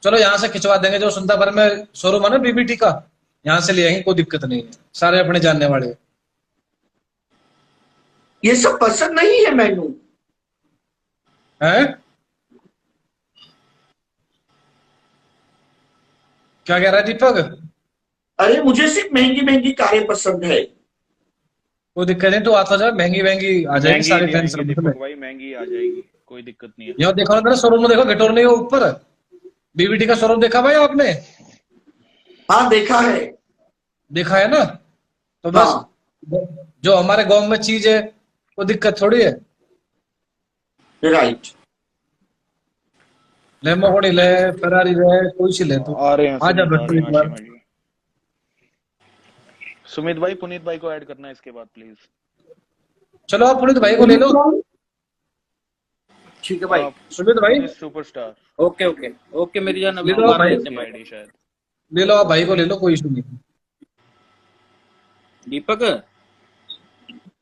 चलो यहाँ से खिंचवा देंगे, जो सुंदरभर में शोरूम है ना बीबीटी का, यहाँ से ले आएंगे, कोई दिक्कत नहीं है, सारे अपने जानने वाले। ये सब पसंद नहीं है मैनू है। क्या कह रहा है दीपक? अरे मुझे सिर्फ महंगी महंगी कारें पसंद है। कोई दिक्कत नहीं, तो आता जा, महंगी महंगी आ जाएगी, सारे फैंस भाई महंगी आ जाएगी, कोई दिक्कत नहीं है। यहाँ देखो ना शोरूम में, देखो घटोर नहीं हो ऊपर, बीबीटी का शोरूम देखा भाई आपने? हाँ देखा है। देखा है ना, तो बस हाँ। जो हमारे गांव में चीज है वो दिक्कत थोड़ी है। राइट। लेम्बोर्गिनी ले, फेरारी ले, कोई सी ले, तो आ रहे हैं आ जा भट्टू एक बार। सुमित भाई, पुनीत भाई को ऐड करना है इसके बाद प्लीज। चलो आप पुनीत भाई को ले लो। ठीक है भाई। सुमित भाई सुपरस्टार। ओके ओके ओके मेरी जान, ले लो भाई, शायद ले लो आप भाई को ले लो, कोई इशू नहीं। दीपक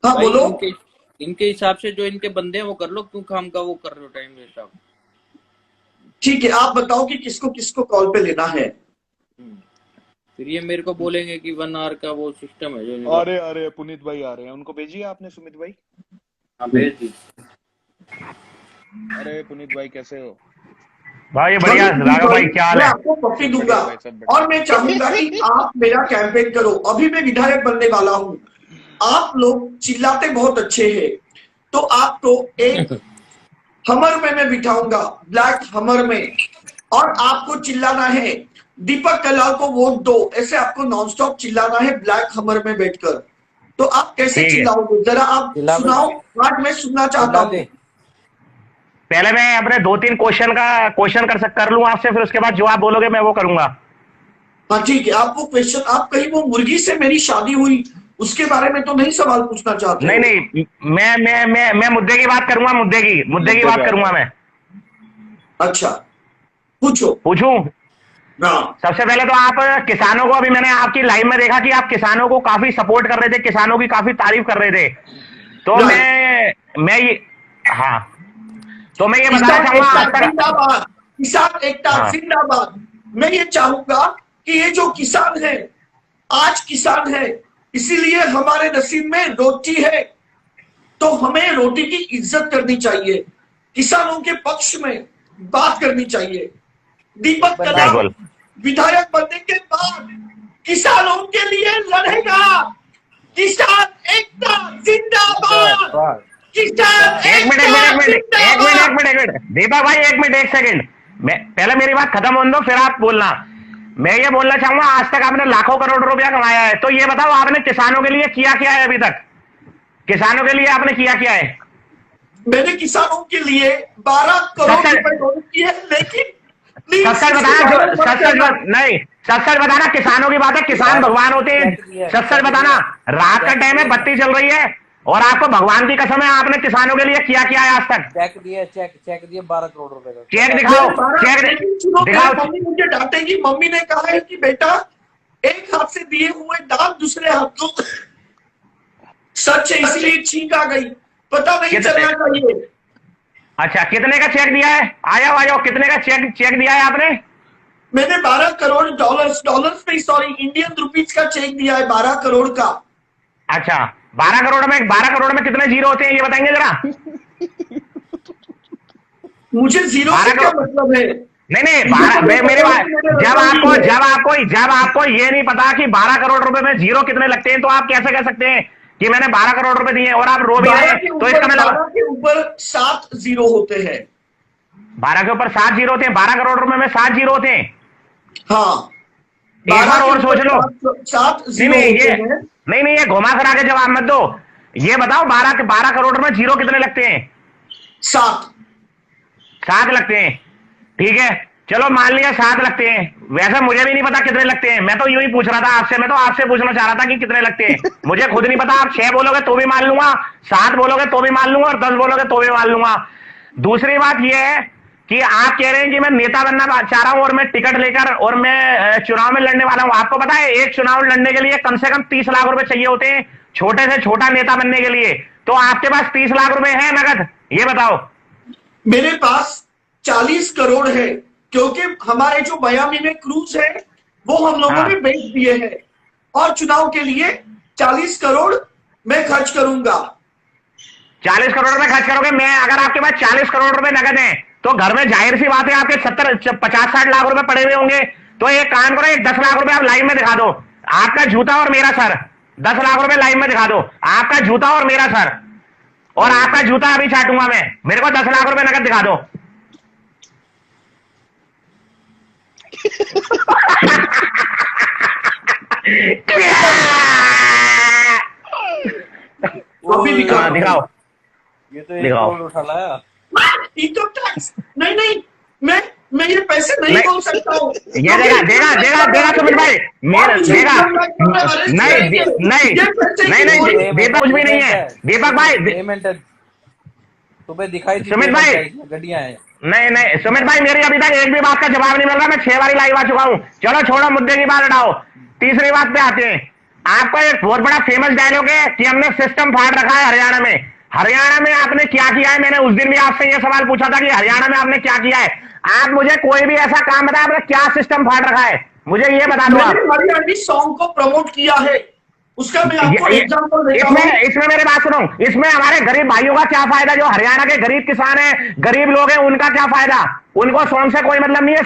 हाँ भाई, बोलो। इनके हिसाब से जो इनके बंदे हैं वो कर लो, क्यों काम का वो कर रहे हो टाइम वेस्ट आप। ठीक है, आप बताओ कि किसको किसको कॉल पे लेना है। फिर ये मेरे को बोलेंगे कि 1 आवर का वो सिस्टम है जो। अरे अरे पुनीत भाई आ रहे हैं, उनको भेजिए आपने सुमित भाई। हाँ भेज दी। अरे पुनीत भाई कैसे हो भाई? बढ़िया राघव भाई, क्या हाल मैं है? आपको पप्पी दूंगा और मैं चाहूंगा कि आप मेरा कैंपेन करो। अभी मैं विधायक बनने वाला हूँ। आप लोग चिल्लाते बहुत अच्छे हैं, तो आपको एक हमर में मैं बिठाऊंगा, ब्लैक हमर में, और आपको चिल्लाना है दीपक कलाल को वोट दो, ऐसे आपको नॉनस्टॉप चिल्लाना है ब्लैक हमर में बैठकर। तो आप कैसे चिल्लाओगे, जरा आप सुनाओ, आज मैं सुनना चाहता हूँ। पहले मैं अपने 2-3 क्वेश्चन कर लूं आपसे, फिर उसके बाद जो आप बोलोगे मैं वो करूंगा। हाँ ठीक है, आप वो क्वेश्चन, आप कहीं वो मुर्गी से मेरी शादी हुई उसके बारे में तो नहीं सवाल पूछना चाहते? नहीं नहीं, मैं मुद्दे की बात करूंगा, मुद्दे की बात करूंगा मैं। अच्छा पूछो। पूछूं? हाँ। सबसे पहले तो आप किसानों को, अभी मैंने आपकी लाइव में देखा कि आप किसानों को काफी सपोर्ट कर रहे थे, किसानों की काफी तारीफ कर रहे थे, तो मैं ये, हाँ, तो मैं ये बताना चाहूंगा, किसान एकता जिंदाबाद। मैं ये चाहूंगा कि ये जो किसान है, आज किसान है, इसीलिए हमारे नसीब में रोटी है, तो हमें रोटी की इज्जत करनी चाहिए, किसानों के पक्ष में बात करनी चाहिए। दीपक कलाल विधायक बनने के बाद किसानों के लिए लड़ेगा। किसान एकता जिंदाबाद। एक मिनट दीपक भाई, एक सेकंड, मैं पहले मेरी बात खत्म होने दो, फिर आप बोलना। मैं ये बोलना चाहूंगा, आज तक आपने लाखों करोड़ रुपया कमाया है, तो ये बताओ आपने किसानों के लिए किया क्या है अभी तक? किसानों के लिए आपने किया क्या है? मैंने किसानों के लिए 12 करोड़ रुपए डोनेट किए, लेकिन सच बताना, नहीं सच बताना, किसानों की बात है, किसान भगवान होते हैं, सच बताना। रात का टाइम है, बत्ती चल रही है, और आपको भगवान की कसम है, आपने किसानों के लिए किया क्या है आज तक? चेक दिए 12 करोड़ रुपए का। चेक दिखाओ, चेक दिखाओ। मम्मी मुझे डांटेगी। मम्मी ने कहा है कि बेटा एक हाथ से दिए हुए दान दूसरे हाथ को, सच है, इसलिए छींक आ गई, पता नहीं चलना चाहिए। अच्छा, कितने का चेक दिया है? आ जाओ, कितने का चेक दिया है आपने? मैंने 12 करोड़ डॉलर्स में, सॉरी, इंडियन रुपीज का चेक दिया है, 12 करोड़ का। अच्छा, 12 करोड़ में कितने जीरो होते हैं ये बताएंगे जरा? मुझे जीरो से क्या मतलब है? नहीं, मेरे बात, जब आपको ये नहीं पता कि 12 करोड़ रुपए में जीरो कितने लगते हैं, तो आप कैसे कह सकते हैं कि मैंने 12 करोड़ रुपए दिए और आप रो भी रहे हैं? तो इसका मतलब 12 के ऊपर 7 जीरो होते हैं। 12 के ऊपर 7 जीरो होते हैं, 12 करोड़ रुपए में 7 जीरो होते हैं। हाँ, एक बार और सोच लो। 7 जीरो होते हैं। नहीं, ये घुमा फिरा के जवाब मत दो, ये बताओ 12 करोड़ में जीरो कितने लगते हैं? 7 लगते हैं। ठीक है, चलो मान लिया 7 लगते हैं, वैसे मुझे भी नहीं पता कितने लगते हैं, मैं तो यूं ही पूछ रहा था आपसे, मैं तो आपसे पूछना चाह रहा था कि कितने लगते हैं, मुझे खुद नहीं पता। आप 6 बोलोगे तो भी मान लूंगा, 7 बोलोगे तो भी मान लूंगा, और 10 बोलोगे तो भी मान लूंगा। दूसरी बात यह है कि आप कह रहे हैं कि मैं नेता बनना चाह रहा हूं और मैं टिकट लेकर और मैं चुनाव में लड़ने वाला हूं। आपको पता है एक चुनाव लड़ने के लिए कम से कम 30 लाख रुपए चाहिए होते हैं, छोटे से छोटा नेता बनने के लिए। तो आपके पास 30 लाख रुपए है नगद? ये बताओ। मेरे पास 40 करोड़ है, क्योंकि हमारे जो मियामी में क्रूज है वो हम लोगों हाँ। ने बेच दिए हैं और चुनाव के लिए 40 करोड़ मैं खर्च करूंगा। 40 करोड़ रुपए खर्च करोगे? मैं अगर आपके पास 40 करोड़ रुपए नगद है तो घर में जाहिर सी बात है आपके 50-60 लाख रुपए पड़े हुए होंगे। तो एक काम करो, एक 10 लाख रुपए आप लाइव में दिखा दो, आपका जूता और मेरा सर। 10 लाख रुपए लाइव में दिखा दो, आपका जूता और मेरा सर, और आपका जूता अभी चाटूंगा मैं। मेरे को 10 लाख रुपए नगद दिखा दो। अभी दिखा दिखाओ। ये तो 1 दिखाओ। करोड़ उठा लाया। इनकम टैक्स नहीं, मैं ये पैसे नहीं बोल सकता हूँ। ये देगा सुमित भाई, मेरा देगा। नहीं दीपक कुछ भी नहीं है। दीपक भाई, पेमेंट है तुम्हें दिखाई दी। सुमित भाई, गड्डियां हैं। नहीं सुमित भाई, मेरी अभी तक एक भी बात का जवाब नहीं मिल रहा। मैं 6 बारी लाइव आ चुका हूँ। चलो छोड़ो, मुद्दे की बात हटाओ, तीसरी बात पे आते हैं। आपका एक बहुत बड़ा फेमस डायलॉग है कि हमने सिस्टम फाड़ रखा है हरियाणा में। हरियाणा में आपने क्या किया है? मैंने उस दिन भी आपसे ये सवाल पूछा था कि हरियाणा में आपने क्या किया है। आप मुझे कोई भी ऐसा काम बताए, आपने क्या सिस्टम फाड़ रखा है, मुझे ये बता दो आप। मैंने हरियाणवी सॉन्ग को प्रमोट किया है, उसका मैं आपको एग्जांपल देता हूँ। इसमें मेरी बात सुनो, इसमें हमारे गरीब भाइयों का क्या फायदा? जो हरियाणा के गरीब किसान हैं, गरीब लोग हैं, उनका क्या फायदा? उनको सॉन्ग से कोई मतलब नहीं है।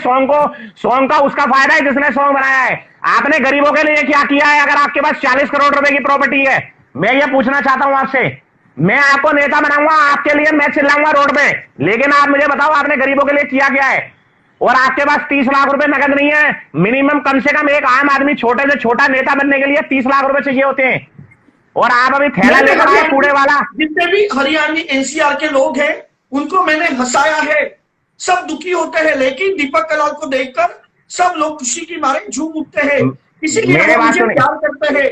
सॉन्ग का उसका फायदा है जिसने सॉन्ग बनाया है। आपने गरीबों के लिए क्या किया है? अगर आपके पास 40 करोड़ रुपए की प्रॉपर्टी है, मैं ये पूछना चाहता हूं आपसे। मैं आपको नेता बनाऊंगा, आपके लिए मैं चिल्लाऊंगा रोड पे, लेकिन आप मुझे बताओ आपने गरीबों के लिए किया क्या है? और आपके पास 30 लाख रुपए नगद नहीं है। मिनिमम कम से कम एक आम आदमी छोटे से छोटा नेता बनने के लिए 30 लाख रुपए चाहिए होते हैं, और आप अभी थैला लेकर आए कूड़े वाला। जितने भी हरियाणवी एनसीआर के लोग हैं उनको मैंने हंसाया है। सब दुखी होते हैं, लेकिन दीपक कलाल को देखकर सब लोग खुशी की मारे झूम उठते हैं, इसीलिए मेरे वो बात मुझे सुनिए। प्यार करते हैं।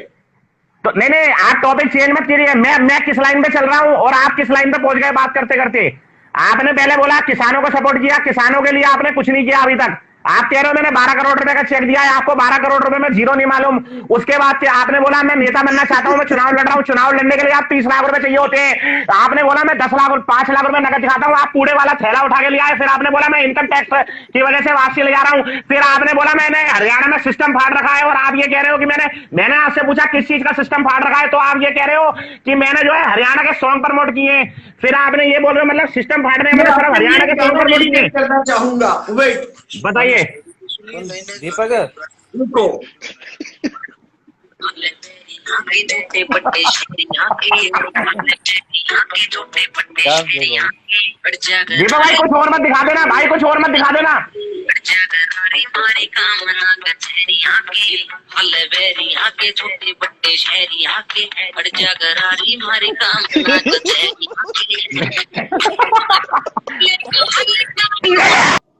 तो नहीं, आप टॉपिक चेंज मत कीजिए। मैं किस लाइन पे चल रहा हूं और आप किस लाइन पे पहुंच गए बात करते करते। आपने पहले बोला किसानों को सपोर्ट किया, किसानों के लिए आपने कुछ नहीं किया अभी तक। आप कह रहे हो मैंने 12 करोड़ रुपए का चेक दिया है, आपको 12 करोड़ रुपए में जीरो नहीं मालूम। उसके बाद से आपने बोला मैं नेता बनना चाहता हूं, मैं चुनाव लड़ रहा हूं, चुनाव लड़ने के लिए आप 30 लाख रुपए चाहिए होते हैं। आपने बोला मैं 10 लाख 5 लाख रुपए नकद दिखाता हूं, आप कूड़े वाला थैला उठा के लिया है। फिर आपने बोला मैं इनकम टैक्स की वजह से वापसी ले जा रहा हूं। फिर आपने बोला मैंने हरियाणा में सिस्टम फाड़ रखा है, और आप ये कह रहे हो कि मैंने आपसे पूछा किस चीज का सिस्टम फाड़ रखा है, तो आप ये कह रहे हो कि मैंने जो है हरियाणा के सॉन्ग प्रमोट किए। फिर आपने ये बोल रहे हो मतलब सिस्टम फाड़ने में सिर्फ हरियाणा के सॉन्ग प्रमोट किए। करना चाहूंगा, वेट बताइए दीपक रुको। दीपक भाई कुछ और मत दिखा देना, भाई कुछ और मत दिखा देना।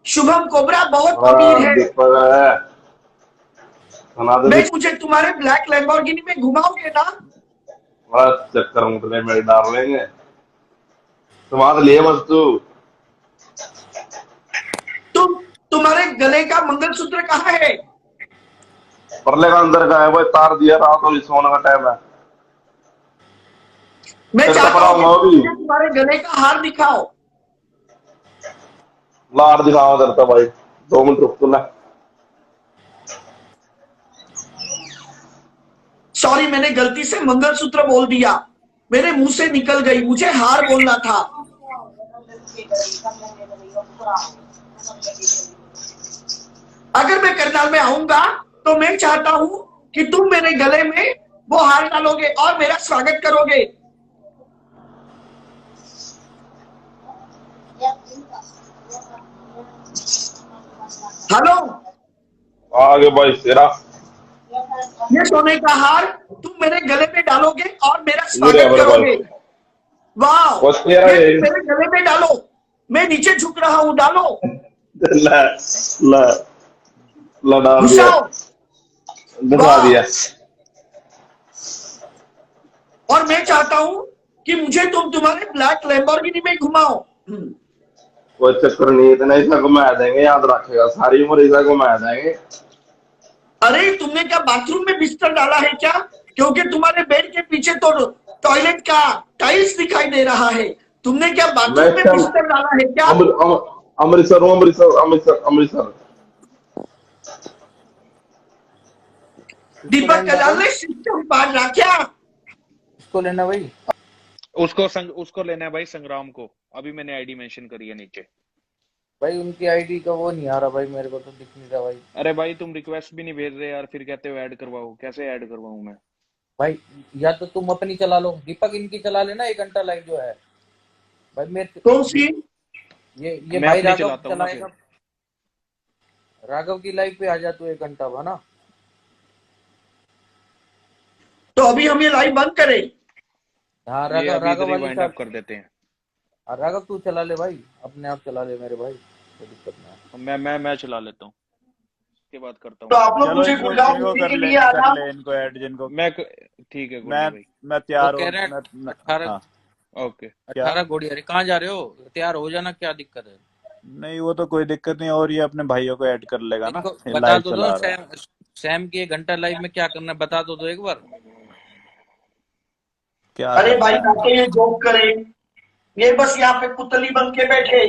शुभम कोबरा बहुत अमीर है। सुना दे मैं मुझे तुम्हारे ब्लैक लैम्बोर्गिनी में घुमाओगे ना? बस चक्कर मुतले में डाल लेंगे तुम्हारे लिए। बस तुम्हारे गले का मंगलसूत्र कहाँ है? परले का अंदर का है, वो तार दिया रात और सोने का टाइम है। मैं फिर चाहता तो हूँ पढ़ाऊंगा कि अभी। मुझे तुम्हारे गले का हार दिखाओ। लाड़ दिखाओ करता भाई, 2 मिनट रुक तो ना। सॉरी, मैंने गलती से मंगलसूत्र बोल दिया, मेरे मुंह से निकल गई, मुझे हार बोलना था। अगर मैं करनाल में आऊंगा तो मैं चाहता हूं कि तुम मेरे गले में वो हार डालोगे और मेरा स्वागत करोगे। हेलो, आगे भाई तेरा ये सोने का हार तुम मेरे गले में डालोगे और मेरा मेरे स्वागत बराबर। करोगे। वाह, बस तेरा ये ये। मेरे गले में डालो, मैं नीचे झुक रहा हूं, डालो, ला ला ला डाल दिया, घुसाओ। दिखा वाह। दिया। और मैं चाहता हूं कि मुझे तुम तुम्हारे ब्लैक लैम्बोर्गिनी में घुमाओ। कोई चक्कर नहीं, इतना ऐसा घुमा देंगे, याद रखेगा, सारी उम्र ऐसा घुमा देंगे। अरे तुमने क्या बाथरूम में बिस्तर डाला है क्या? क्योंकि तुम्हारे बेड के पीछे तो टॉयलेट का टाइल्स दिखाई दे रहा है। तुमने क्या बाथरूम में बिस्तर डाला है क्या? अमृतसर हूँ, अमृतसर अमृतसर अमृतसर। दीपक कलाल ने सिस्टम पाड़ा क्या? इसको लेना भाई। उसको लेना है भाई, संग्राम को। अभी मैंने आईडी मेंशन करी है नीचे। भाई उनकी आईडी का वो नहीं आ रहा भाई, मेरे को तो दिख नहीं रहा भाई। अरे भाई तुम रिक्वेस्ट भी नहीं भेज रहे यार, फिर कहते हो ऐड करवाओ। कैसे ऐड करवाऊं मैं? भाई या तो तुम अपनी चला लो, दीपक इनकी चला लेना 1 घंटा लाइव जो है भाई। मेरे कौन सी? ये मैं भाई अपनी राघव चलाता हूँ ना चलाएगा। राघव की लाइव पे आ जा तू 1 घंटा है ना। तो अभी हम ये लाइव बंद करें? हाँ ये अभी राघव इधर ही वाली वाइंड का। अप कर देते हैं। राघव तू चला ले भाई, अपने आप चला ले मेरे भाई, कोई दिक्कत नहीं है। मैं चला लेता हूँ, उसके बाद करता तो हूँ। आप लोग चलो मुझे इनको गुड़गांव इनको घूमने कर के ले लिए आना। कर ले इनको ऐड जिनको। ठीक है गोल्डी मैं भाई। मैं तैयार तो हूँ। कह रहे हैं मैं 18 हाँ, ओके। 18 घोड़ी। अरे कहाँ जा रहे हो? तैयार हो जाना, क्या दिक्कत है? नहीं वो तो कोई दिक्कत नहीं, और ये अपने भाइयों को ऐड कर लेगा ना, इनको ये बता लाइव तो दो चला रहा है। सैम की 1 घंटा लाइव में क्या करना है, बता तो दो एक बार। क्या अरे भाई करना है? आके ये जोक करे, ये बस यहाँ पे पुतली बन के बैठे।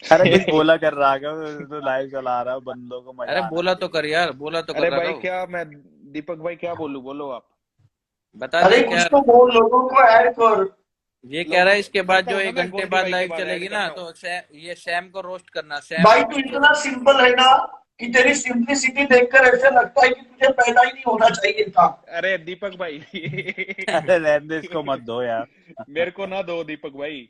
अरे कुछ बोला कर राघव, तो लाइव चला रहा है, बंदों को मजा अरे आ रहा बोला तो कर यार, बोला तो अरे कर भाई राघव। क्या मैं दीपक भाई क्या बोलूं? बोलो आप। बता अरे दे कुछ क्या। तो बोल, लोगों को ऐड कर। ये कह रहा है इसके बाद जो करता हूँ 1 ना मैं, घंटे गोल्डी बाद भाई के लाइव बाद चलेगी ऐड ना, करता तो ये सैम को रोस्ट करना। सैम भाई तू इतना सिंपल है ना कि तेरी सिंपलिसिटी देखकर ऐसे लगता है कि तुझे पैदा ही नहीं होना चाहिए था। अरे दीपक भाई है। अरे रहने दे, इसको मत दो यार। मेरे को ना दो दीपक भाई।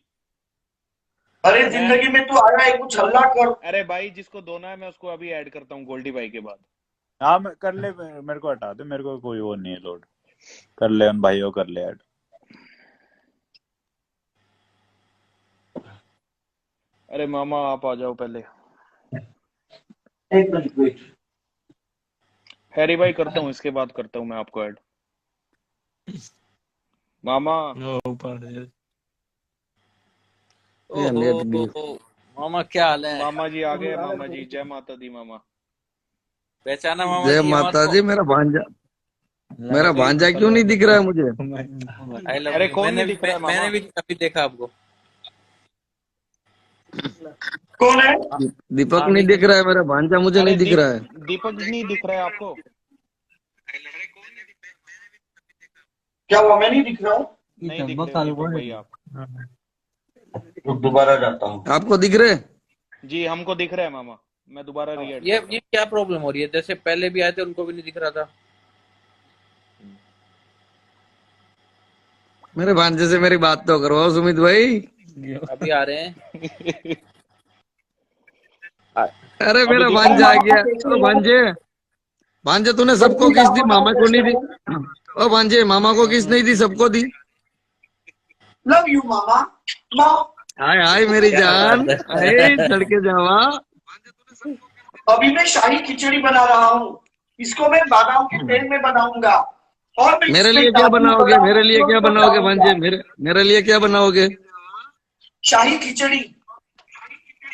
अरे जिंदगी में तू आया है, कुछ हल्ला कर। अरे भाई जिसको दोना है मैं उसको अभी ऐड करता हूँ गोल्डी भाई के बाद। हाँ मैं कर ले, मेरे को हटा दे, मेरे को कोई वो नहीं है लोड। कर ले उन भाइयों कर ले ऐड। अरे मामा आप आ जाओ पहले। एक मिनट वेट। हैरी भाई करता हूँ, इसके बाद करता हूँ मैं आपको ऐड। मामा ओहो, मामा क्या हाल है? मामा जी आ गए। मामा जी जय माता दी। मामा पहचाना मामा जय जी माता हमारे जी। मेरा भांजा क्यों नहीं दिख रहा है मुझे? को? I love अरे you। कौन नहीं दिख रहा है मामा? मैंने भी अभी देखा आपको। कौन है? दीपक नहीं दिख रहा है मेरा भांजा, मुझे अरे नहीं दिख रहा है। दीपक नहीं दिख रहा है आपको? क्या हुआ, मैं नहीं दिख रहा हूँ? नहीं दिख रहे दीपक भाई आप। दोबारा जाता हूँ। आपको दिख रहे? जी हमको दिख रहा है मामा। मैं दोबारा रीएड ये क्या प्रॉब्लम हो रही है? जैसे पहले भी आए थे उनको भी नहीं दिख रहा था। मेरे भांजे से मेरी बात तो करवाओ सुमित भाई। अभी आ रहे हैं। अरे मेरा भांजा आ गया। ओ भांजे, भांजे तूने सबको किस दी, मामा को नहीं दी? ओ भांजे, मामा को किस नहीं दी, सबको दी? लव यू मामा। माँ हाय हाय मेरी जान, हाय लड़के जावा। अभी मैं शाही खिचड़ी बना रहा हूँ, इसको मैं बादाम के तेल में बनाऊंगा। और मैं मेरे इसमें लिए क्या काजू बनाओगे? बादाम मेरे लिए क्या बनाओगे डालूंगा। भांजे? मेरे लिए क्या बनाओगे? शाही खिचड़ी।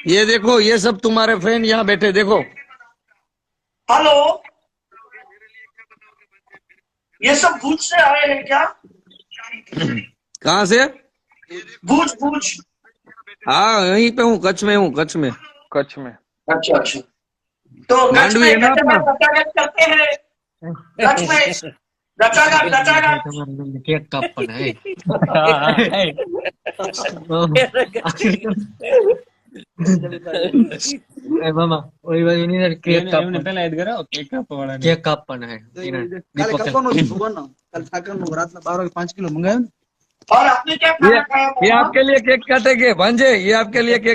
ये देखो, ये सब तुम्हारे फ्रेंड यहाँ बैठे, देखो। हेलो, ये सब भूज से आए हैं क्या? कहाँ से? भूज भूज। हाँ यहीं पे हूँ, कच्छ में हूँ, कच्छ में। कच्छ में। अच्छा अच्छा। तो कच्छ मांडवी में है ना कैसे अपना? रचागट करते हैं? कच्छ में रचागट रचागट। केक कापण है। ए मामा ओई बाजू ની કેક કાપણ પહેલા એડ કરો, કેક કાપવાળા કેક કાપણ है કાલે કાપવાનું છે ભગવાનનો. કાલે ઠાકરનું રાતના 12 વાગે 5 કિલો મંગાવ્યું ને. और आपने क्या खाना खाया ये मामा? आपके लिए केक काटेंगे भांजे, ये आपके लिए केक